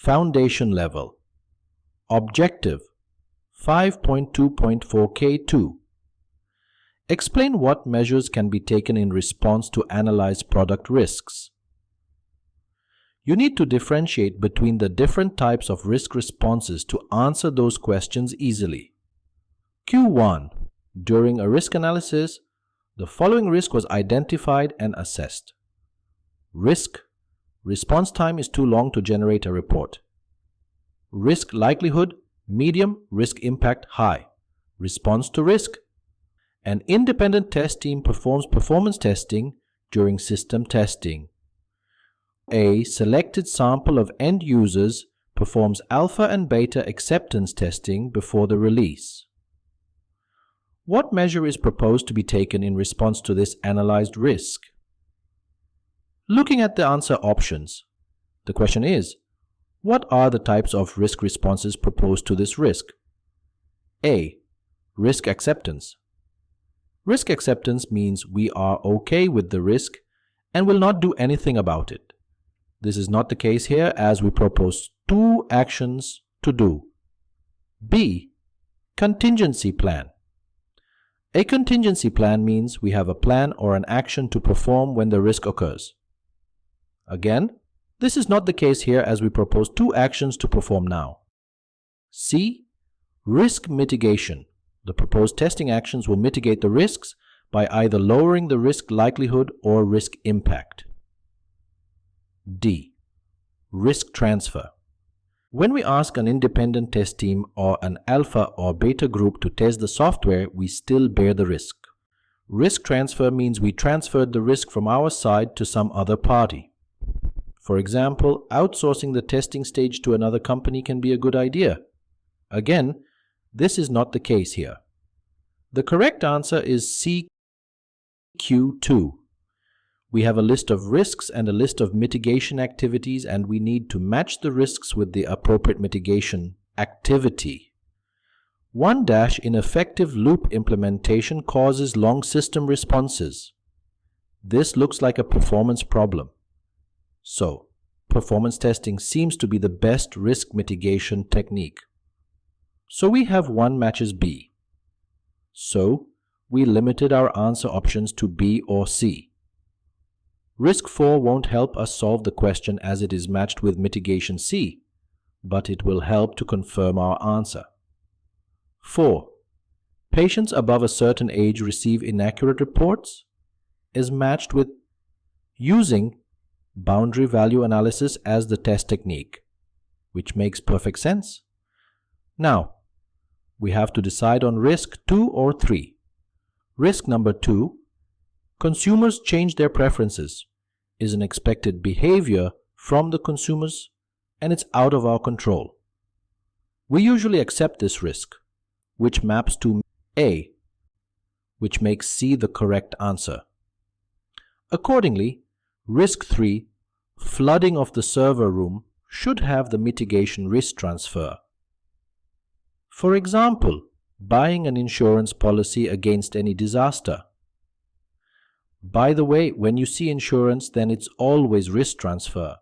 Foundation level. Objective 5.2.4K2. Explain what measures can be taken in response to analyzed product risks. You need to differentiate between the different types of risk responses to answer those questions easily. Q1. During a risk analysis, the following risk was identified and assessed. Risk. Response time is too long to generate a report. Risk likelihood, medium. Risk impact, high. Response to risk. An independent test team performs performance testing during system testing. A selected sample of end users performs alpha and beta acceptance testing before the release. What measure is proposed to be taken in response to this analyzed risk? Looking at the answer options, the question is, what are the types of risk responses proposed to this risk? A. Risk acceptance. Risk acceptance means we are okay with the risk and will not do anything about it. This is not the case here, as we propose two actions to do. B. Contingency plan. A contingency plan means we have a plan or an action to perform when the risk occurs. Again, this is not the case here, as we propose two actions to perform now. C. Risk mitigation. The proposed testing actions will mitigate the risks by either lowering the risk likelihood or risk impact. D. Risk transfer. When we ask an independent test team or an alpha or beta group to test the software, we still bear the risk. Risk transfer means we transferred the risk from our side to some other party. For example, outsourcing the testing stage to another company can be a good idea. Again, this is not the case here. The correct answer is C. Q2. We have a list of risks and a list of mitigation activities, and we need to match the risks with the appropriate mitigation activity. 1- ineffective loop implementation causes long system responses. This looks like a performance problem. So, performance testing seems to be the best risk mitigation technique. So we have 1 matches B. So, we limited our answer options to B or C. Risk 4 won't help us solve the question as it is matched with mitigation C, but it will help to confirm our answer. 4. Patients above a certain age receive inaccurate reports is matched with using boundary value analysis as the test technique, which makes perfect sense. Now, we have to decide on risk 2 or 3. Risk number 2, consumers change their preferences, is an expected behavior from the consumers and it's out of our control. We usually accept this risk, which maps to A, which makes C the correct answer. Accordingly, risk 3, flooding of the server room, should have the mitigation risk transfer. For example, buying an insurance policy against any disaster. By the way, when you see insurance, then it's always risk transfer.